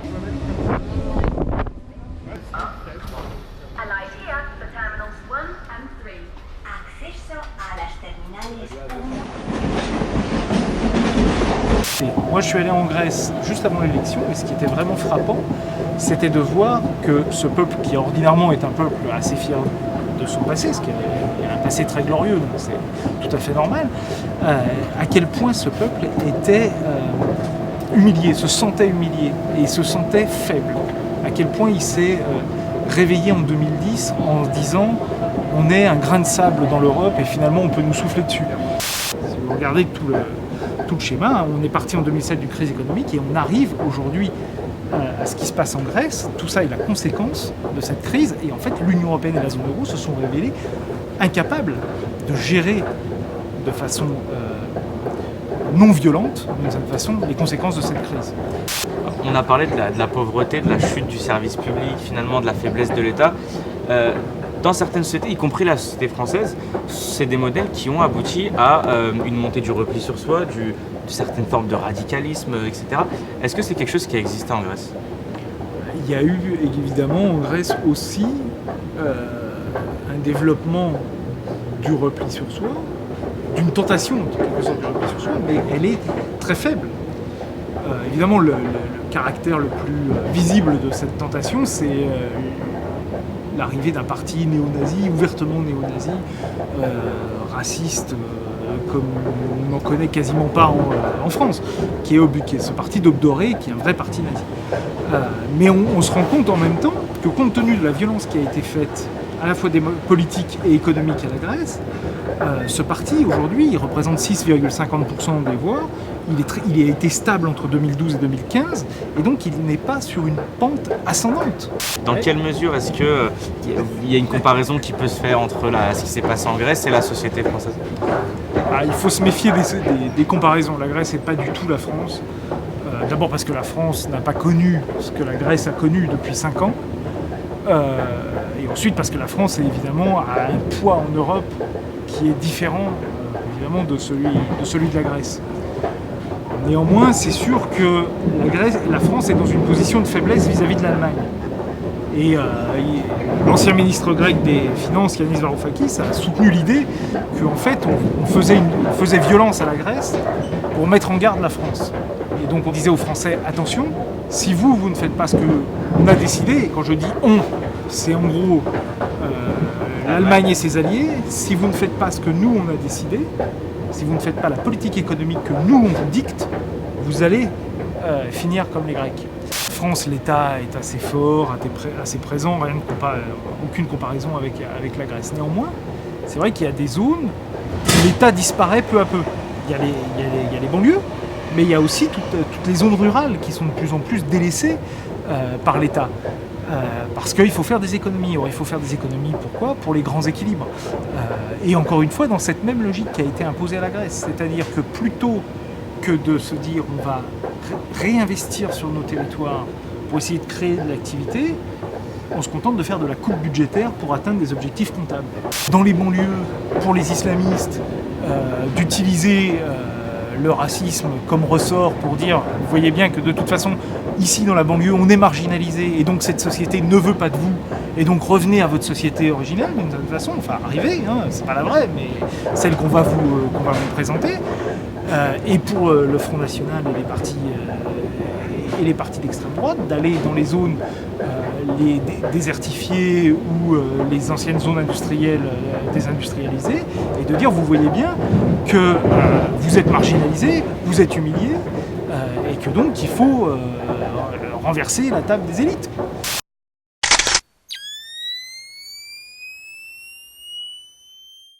A la idea for terminals 1 and 3. Acceso a las terminales 1. Moi, je suis allé en Grèce juste avant l'élection, et ce qui était vraiment frappant, c'était de voir que ce peuple, qui ordinairement est un peuple assez fier de son passé, ce qui a un passé très glorieux, donc c'est tout à fait normal, à quel point ce peuple était humilié, se sentait humilié, et se sentait faible. À quel point il s'est réveillé en 2010 en se disant on est un grain de sable dans l'Europe et finalement on peut nous souffler dessus. Si vous regardez tout le schéma, on est parti en 2007 d'une crise économique et on arrive aujourd'hui à ce qui se passe en Grèce. Tout ça est la conséquence de cette crise, et en fait l'Union européenne et la zone euro se sont révélées incapables de gérer de façon non violente, d'une certaine façon, les conséquences de cette crise. On a parlé de la pauvreté, de la chute du service public, finalement de la faiblesse de l'État. Dans certaines sociétés, y compris la société française, c'est des modèles qui ont abouti à une montée du repli sur soi, de certaines formes de radicalisme, etc. Est-ce que c'est quelque chose qui a existé en Grèce ? Il y a eu évidemment en Grèce aussi un développement du repli sur soi, d'une tentation en quelque sorte du repli sur soi, mais elle est très faible. Évidemment, le caractère le plus visible de cette tentation, c'est l'arrivée d'un parti néo-nazi, ouvertement néo-nazi, raciste, comme on n'en connaît quasiment pas en France, qui est ce parti d'Aube Dorée, qui est un vrai parti nazi. Mais on se rend compte en même temps que, compte tenu de la violence qui a été faite à la fois politique et économique à la Grèce, ce parti aujourd'hui il représente 6,50% des voix. Il a été stable entre 2012 et 2015, et donc il n'est pas sur une pente ascendante. Dans quelle mesure est-ce qu'il y a une comparaison qui peut se faire entre ce qui s'est passé en Grèce et la société française ? Il faut se méfier des comparaisons. La Grèce n'est pas du tout la France. D'abord parce que la France n'a pas connu ce que la Grèce a connu depuis 5 ans. Et ensuite parce que la France évidemment a un poids en Europe qui est différent évidemment de celui de la Grèce. Néanmoins, c'est sûr que la France est dans une position de faiblesse vis-à-vis de l'Allemagne. Et l'ancien ministre grec des Finances, Yanis Varoufakis, a soutenu l'idée qu'en fait on faisait violence à la Grèce pour mettre en garde la France. Et donc on disait aux Français, attention, si vous ne faites pas ce qu'on a décidé, et quand je dis on, c'est en gros l'Allemagne et ses alliés, si vous ne faites pas ce que nous on a décidé, si vous ne faites pas la politique économique que nous on vous dicte, vous allez finir comme les Grecs. En France, l'État est assez fort, assez présent, aucune comparaison avec la Grèce. Néanmoins, c'est vrai qu'il y a des zones où l'État disparaît peu à peu. Il y a les banlieues, mais il y a aussi toutes les zones rurales qui sont de plus en plus délaissées par l'État. Parce qu'il faut faire des économies. Alors, il faut faire des économies, pourquoi ? Pour les grands équilibres. Et encore une fois, dans cette même logique qui a été imposée à la Grèce. C'est-à-dire que plutôt que de se dire on va réinvestir sur nos territoires pour essayer de créer de l'activité, on se contente de faire de la coupe budgétaire pour atteindre des objectifs comptables. Dans les banlieues, pour les islamistes, d'utiliser le racisme comme ressort pour dire, vous voyez bien que de toute façon, ici dans la banlieue, on est marginalisé et donc cette société ne veut pas de vous, et donc revenez à votre société originale d'une certaine façon, enfin arrivez, c'est pas la vraie, mais celle qu'on va vous présenter. Et pour le Front National et les partis d'extrême droite, d'aller dans les zones désertifiées ou les anciennes zones industrielles désindustrialisées, et de dire, vous voyez bien que vous êtes marginalisés, vous êtes humiliés, et que donc il faut renverser la table des élites.